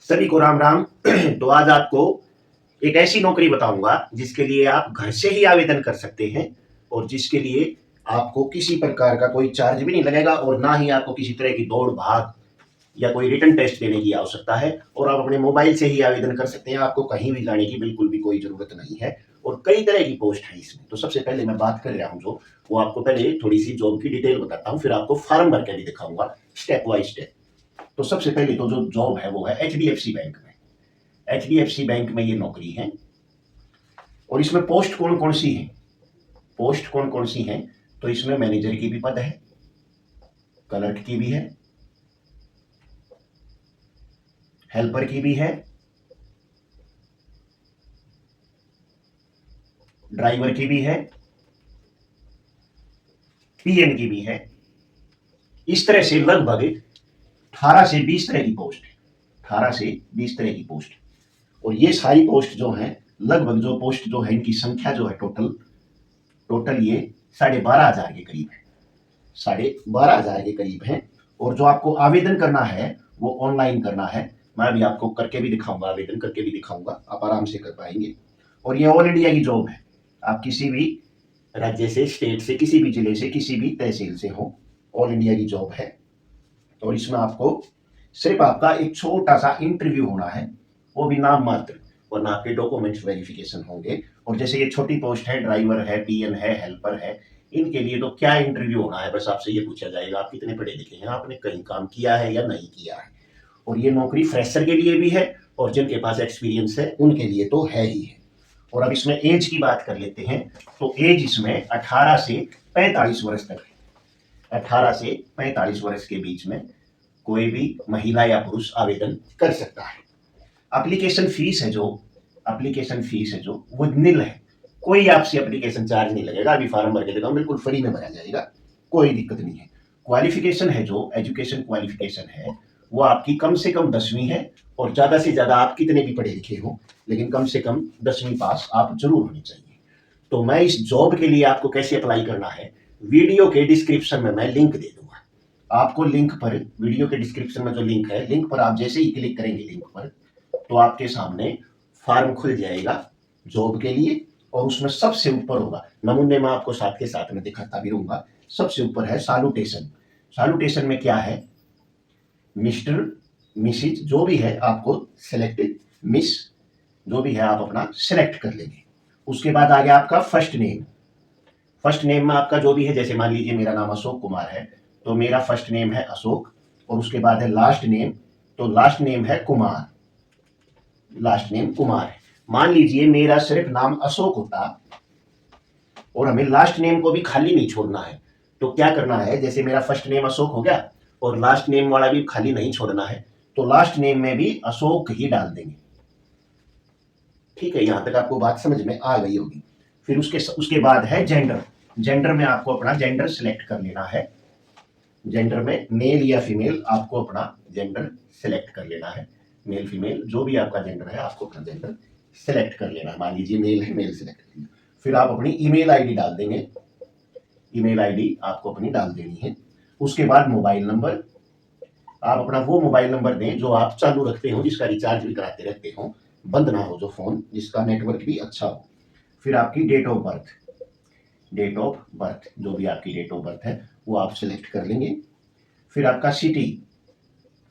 सभी को राम राम। तो आज आपको एक ऐसी नौकरी बताऊंगा जिसके लिए आप घर से ही आवेदन कर सकते हैं और जिसके लिए आपको किसी प्रकार का कोई चार्ज भी नहीं लगेगा और ना ही आपको किसी तरह की दौड़ भाग या कोई रिटन टेस्ट देने की आवश्यकता है और आप अपने मोबाइल से ही आवेदन कर सकते हैं। आपको कहीं भी जाने की बिल्कुल भी कोई जरूरत नहीं है और कई तरह की पोस्ट है इसमें। तो सबसे पहले मैं बात कर रहा हूँ जो वो आपको पहले थोड़ी सी जॉब की डिटेल बताता हूँ, फिर आपको फॉर्म भर के भी दिखाऊंगा स्टेप बाय स्टेप। तो सबसे पहले तो जो जॉब है वो है एचडीएफसी बैंक में। एचडीएफसी बैंक में ये नौकरी है और इसमें पोस्ट कौन कौन सी है, पोस्ट कौन कौन सी है, तो इसमें मैनेजर की भी पद है, क्लर्क की भी है, हेल्पर की भी है, ड्राइवर की भी है, पीएन की भी है। इस तरह से लगभग 18 से 20 तरह की पोस्ट है, 18 से 20 तरह की पोस्ट। और ये सारी पोस्ट जो है लगभग जो पोस्ट जो है इनकी संख्या जो है टोटल टोटल ये 12,500 के करीब है, 12,500 के करीब है। और जो आपको आवेदन करना है वो ऑनलाइन करना है। मैं अभी आपको करके भी दिखाऊंगा, आवेदन करके भी दिखाऊंगा, आप आराम से कर पाएंगे। और ये ऑल इंडिया की जॉब है, आप किसी भी राज्य से, स्टेट से, किसी भी जिले से, किसी भी तहसील से हो, ऑल इंडिया की जॉब है। और इसमें आपको सिर्फ आपका एक छोटा सा इंटरव्यू होना है, वो भी नाम मात्र, वरना आपके डॉक्यूमेंट्स वेरिफिकेशन होंगे। और जैसे ये छोटी पोस्ट है, ड्राइवर है, पीएन है, हेल्पर है, इनके लिए तो क्या इंटरव्यू होना है, बस आपसे ये पूछा जाएगा आप कितने पढ़े लिखे हैं, आपने कहीं काम किया है या नहीं किया है। और ये नौकरी फ्रेशर के लिए भी है और जिनके पास एक्सपीरियंस है उनके लिए तो है ही है। और अब इसमें एज की बात कर लेते हैं, तो एज इसमें 18 से 45 वर्ष तक है। 18 से 45 वर्ष के बीच में कोई भी महिला या पुरुष आवेदन कर सकता है। एप्लीकेशन फीस है जो वो निल है, कोई आपसे एप्लीकेशन चार्ज नहीं लगेगा। अभी फॉर्म भर के देता हूं, बिल्कुल फ्री में भरा जाएगा, कोई दिक्कत नहीं है। क्वालिफिकेशन है जो एजुकेशन क्वालिफिकेशन है वो आपकी कम से कम 10वीं है और ज्यादा से ज्यादा आप कितने भी पढ़े लिखे हो लेकिन कम से कम 10वीं पास आप जरूर होनी चाहिए। तो मैं इस जॉब के लिए आपको कैसे अप्लाई करना है, वीडियो के डिस्क्रिप्शन में मैं लिंक दे दूंगा आपको। लिंक पर, वीडियो के डिस्क्रिप्शन में जो लिंक है, लिंक पर आप जैसे ही क्लिक करेंगे लिंक पर, तो आपके सामने फॉर्म खुल जाएगा जॉब के लिए। और उसमें सबसे ऊपर होगा, नमूने में आपको साथ के साथ में दिखाता भी रहूंगा, सबसे ऊपर है सैल्यूटेशन। सैल्यूटेशन में क्या है, मिस्टर, मिसिज जो भी है आपको सेलेक्टेड, मिस जो भी है आप अपना सेलेक्ट कर लेंगे। उसके बाद आ गया आपका फर्स्ट नेम। फर्स्ट नेम में आपका जो भी है, जैसे मान लीजिए मेरा नाम अशोक कुमार है तो मेरा फर्स्ट नेम है अशोक। और उसके बाद है लास्ट नेम, तो लास्ट नेम है कुमार, लास्ट नेम कुमार है। मान लीजिए मेरा सिर्फ नाम अशोक होता और हमें लास्ट नेम को भी खाली नहीं छोड़ना है, तो क्या करना है, जैसे मेरा फर्स्ट नेम अशोक हो गया और लास्ट नेम वाला भी खाली नहीं छोड़ना है, तो लास्ट नेम में भी अशोक ही डाल देंगे। ठीक है, यहां तक आपको बात समझ में आ गई होगी। फिर उसके बाद है जेंडर। जेंडर में आपको अपना जेंडर सिलेक्ट कर लेना है। जेंडर में मेल या फीमेल आपको अपना जेंडर सिलेक्ट कर लेना है। मेल फीमेल जो भी आपका जेंडर है आपको अपना जेंडर सिलेक्ट कर लेना है। मान लीजिए मेल है, मेल सिलेक्ट कर लिया। फिर आप अपनी ईमेल आईडी डाल देंगे, ईमेल आईडी आपको अपनी डाल देनी है। उसके बाद मोबाइल नंबर, आप अपना वो मोबाइल नंबर दें जो आप चालू रखते हो, जिसका रिचार्ज भी कराते रहते हो, बंद ना हो जो फोन, जिसका नेटवर्क भी अच्छा हो। फिर आपकी date of birth, date of birth जो भी आपकी डेट ऑफ बर्थ है वो आप सिलेक्ट कर लेंगे। फिर आपका सिटी,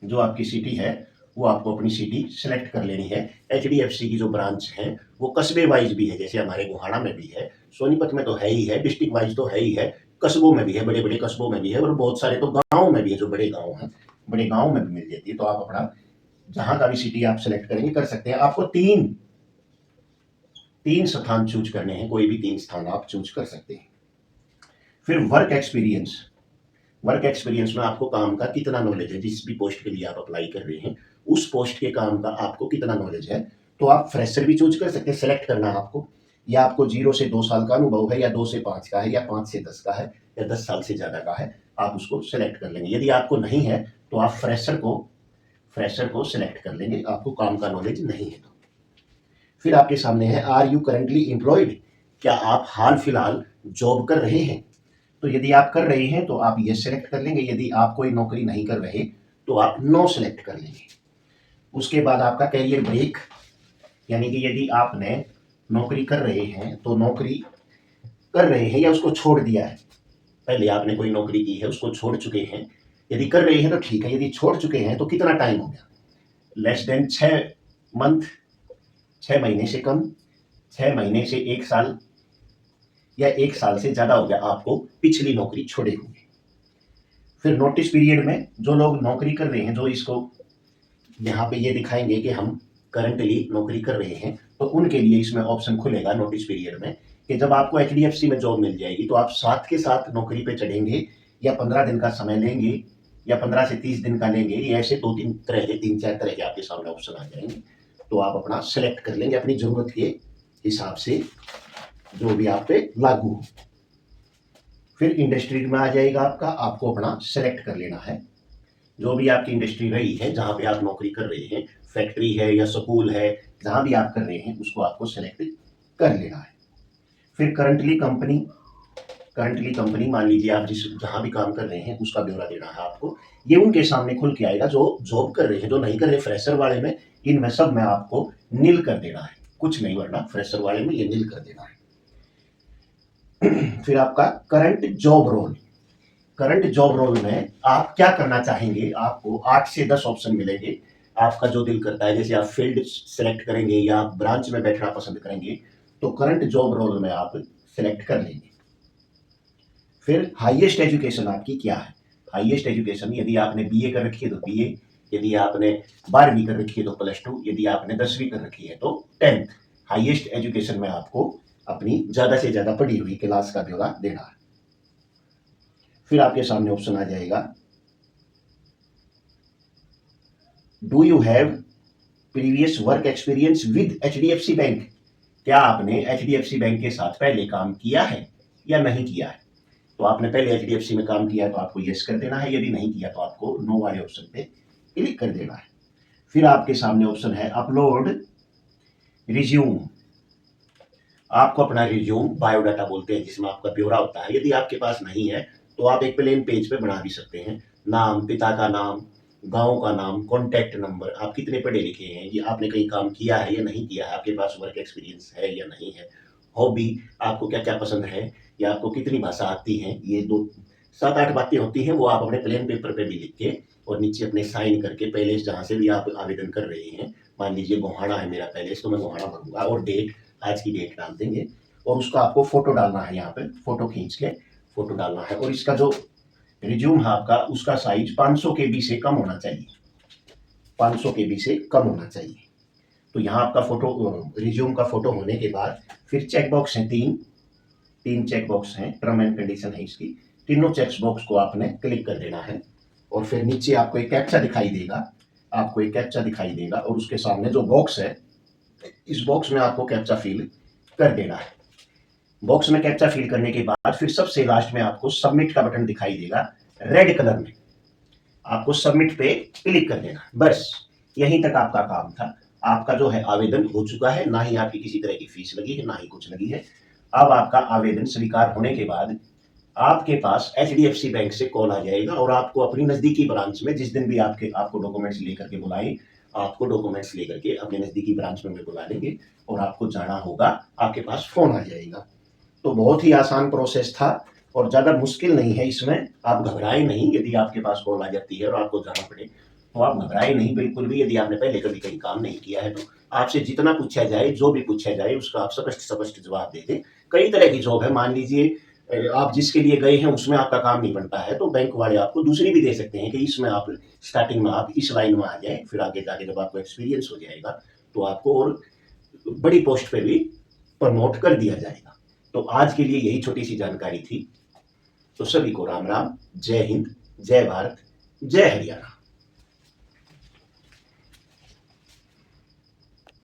जो आपकी सिटी है वो आपको अपनी सिटी सिलेक्ट कर लेनी है। एचडीएफसी की जो ब्रांच है वो कस्बे वाइज भी है, जैसे हमारे गोहाना में भी है, सोनीपत में तो है ही है, डिस्ट्रिक्ट वाइज तो है ही है, कस्बों में भी है, बड़े बड़े कस्बों में भी है, और बहुत सारे तो गाँव में भी है, जो बड़े गाँव हैं बड़े गाँव में भी मिल जाती है। तो आप अपना जहां का भी सिटी आप सिलेक्ट करेंगे कर सकते हैं। आपको तीन स्थान चूज करने हैं, कोई भी 3 स्थान आप चूज कर सकते हैं। फिर वर्क एक्सपीरियंस, वर्क एक्सपीरियंस में आपको काम का कितना नॉलेज है, जिस भी पोस्ट के लिए आप अप्लाई कर रहे हैं उस पोस्ट के काम का आपको कितना नॉलेज है। तो आप फ्रेशर भी चूज कर सकते हैं, सेलेक्ट करना है आपको, या आपको 0 से 2 साल का अनुभव है, या 2 से 5 का है, या 5 से 10 का है, या 10 साल से ज्यादा का है, आप उसको सेलेक्ट कर लेंगे। यदि आपको नहीं है तो आप फ्रेशर को सिलेक्ट कर लेंगे, आपको काम का नॉलेज नहीं है तो। फिर आपके सामने है आर यू करेंटली एम्प्लॉयड, क्या आप हाल फिलहाल जॉब कर रहे हैं। तो यदि आप कर रहे हैं तो आप ये सिलेक्ट कर लेंगे, यदि आप कोई नौकरी नहीं कर रहे तो आप नो सिलेक्ट कर लेंगे। उसके बाद आपका कैरियर ब्रेक, यानी कि यदि आपने नौकरी कर रहे हैं तो नौकरी कर रहे हैं या उसको छोड़ दिया है, पहले आपने कोई नौकरी की है उसको छोड़ चुके हैं, यदि कर रहे हैं तो ठीक है, यदि छोड़ चुके हैं तो कितना टाइम हो गया, लेस देन 6 मंथ, 6 महीने से कम, 6 महीने से 1 साल, या 1 साल से ज्यादा हो गया आपको पिछली नौकरी छोड़े हुए। फिर नोटिस पीरियड में जो लोग नौकरी कर रहे हैं, जो इसको यहाँ पे ये दिखाएंगे कि हम करंटली नौकरी कर रहे हैं, तो उनके लिए इसमें ऑप्शन खुलेगा नोटिस पीरियड में कि जब आपको एचडीएफसी में जॉब मिल जाएगी तो आप साथ के साथ नौकरी पे चढ़ेंगे, या 15 दिन का समय लेंगे, या 15 से 30 दिन का लेंगे, या ऐसे 3-4 तरह के आपके सामने ऑप्शन आ जाएंगे। तो आप अपना सेलेक्ट कर लेंगे अपनी जरूरत के हिसाब से, जो भी आप पे लागू हो। फिर इंडस्ट्री में आ जाएगा आपका, आपको अपना सेलेक्ट कर लेना है, जो भी आपकी इंडस्ट्री रही है जहां पे आप नौकरी कर रहे हैं, फैक्ट्री है या स्कूल है, जहां भी आप कर रहे हैं उसको आपको सेलेक्ट कर लेना है। फिर करंटली कंपनी मान लीजिए आप जहां भी काम कर रहे हैं उसका ब्यौरा देना है आपको। ये उनके सामने खुल के आएगा जो जॉब कर रहे हैं, जो नहीं कर रहे फ्रेशर वाले में, इनमें सब में आपको नील कर देना है, कुछ नहीं, वरना फ्रेशर वाले में ये नील कर देना है। फिर आपका करंट जॉब रोल में आप क्या करना चाहेंगे, आपको 8 से 10 ऑप्शन मिलेंगे, आपका जो दिल करता है, जैसे आप फील्ड सेलेक्ट करेंगे या आप ब्रांच में बैठना पसंद करेंगे तो करंट जॉब रोल में आप सेलेक्ट कर लेंगे। फिर हाईएस्ट एजुकेशन आपकी क्या है, हाईएस्ट एजुकेशन यदि आपने बीए कर रखी है तो बीए, यदि आपने 12वीं कर रखी है तो +2, यदि आपने 10वीं कर रखी है तो 10th। हाईएस्ट एजुकेशन में आपको अपनी ज्यादा से ज्यादा पढ़ी हुई क्लास का ब्यौरा देना है। फिर आपके सामने ऑप्शन आ जाएगा, do you have previous work experience with HDFC bank, क्या आपने एचडीएफसी बैंक के साथ पहले काम किया है या नहीं किया है। तो आपने पहले एचडीएफसी में काम किया है तो आपको यस कर देना है, यदि नहीं किया तो आपको नो वाले ऑप्शन पे क्लिक कर देना है। फिर आपके सामने ऑप्शन है अपलोड रिज्यूम, आपको अपना रिज्यूम, बायोडाटा बोलते हैं जिसमें आपका ब्यौरा होता है, यदि आपके पास नहीं है तो आप एक प्लेन पेज पे बना भी सकते हैं, नाम, पिता का नाम, गांव का नाम, कॉन्टैक्ट नंबर, आप कितने पढ़े लिखे हैं, ये आपने कहीं काम किया है या नहीं किया है, आपके पास वर्क एक्सपीरियंस है या नहीं है, हॉबी, आपको क्या क्या पसंद है, या आपको कितनी भाषा आती है, ये 2-7-8 बातें होती हैं, वो आप अपने प्लेन पेपर पे भी लिख के और नीचे अपने साइन करके, पहले जहाँ से भी आप आवेदन कर रहे हैं, मान लीजिए गोहाना है मेरा पहले, तो मैं गोहाना भरूंगा और डेट, आज की डेट डाल देंगे, और उसका आपको फोटो डालना है, यहाँ पे फोटो खींच के फोटो डालना है, और इसका जो रिज्यूम है आपका उसका साइज 500 KB से कम होना चाहिए, 500 KB से कम होना चाहिए। तो यहाँ आपका फोटो, रिज्यूम का फोटो होने के बाद फिर चेक बॉक्स है, तीन चेक बॉक्स हैं, टर्म एंड कंडीशन है इसकी, तीनों चेक बॉक्स को आपने क्लिक कर देना है, और फिर नीचे आपको एक कैप्चा दिखाई देगा, और उसके सामने जो बॉक्स है, इस बॉक्स में आपको कैप्चा फिल कर देना है। बॉक्स में कैप्चा फिल करने के बाद फिर सबसे लास्ट में आपको सबमिट का बटन दिखाई देगा रेड कलर में, आपको सबमिट पे क्लिक कर देना, बस यहीं तक आपका काम था। आपका जो है आवेदन हो चुका है, ना ही आपकी किसी तरह की फीस लगी है, ना ही कुछ लगी है। अब आपका आवेदन स्वीकार होने के बाद आपके पास एचडीएफसी बैंक से कॉल आ जाएगा, और आपको अपनी नजदीकी ब्रांच में, जिस दिन भी आपको डॉक्यूमेंट्स लेकर के बुलाएं, आपको डॉक्यूमेंट्स लेकर के अपने नजदीकी ब्रांच में बुला लेंगे, और आपको जाना होगा, आपके पास फोन आ जाएगा। तो बहुत ही आसान प्रोसेस था और ज्यादा मुश्किल नहीं है इसमें, आप घबराए नहीं, यदि आपके पास कॉल आ जाती है और आपको जाना पड़े तो आप घबराए नहीं बिल्कुल भी, यदि आपने पहले कभी कहीं काम नहीं किया है तो आपसे जितना पूछा जाए, जो भी पूछा जाए उसका आप स्पष्ट जवाब दे दें। कई तरह की जॉब है, मान लीजिए आप जिसके लिए गए हैं उसमें आपका काम नहीं बनता है तो बैंक वाले आपको दूसरी भी दे सकते हैं कि इसमें आप स्टार्टिंग में आप इस लाइन में आ जाए, फिर आगे जाके जब आपको एक्सपीरियंस हो जाएगा तो आपको और बड़ी पोस्ट पे भी प्रमोट कर दिया जाएगा। तो आज के लिए यही छोटी सी जानकारी थी। तो सभी को राम राम, जय हिंद, जय भारत, जय हरियाणा।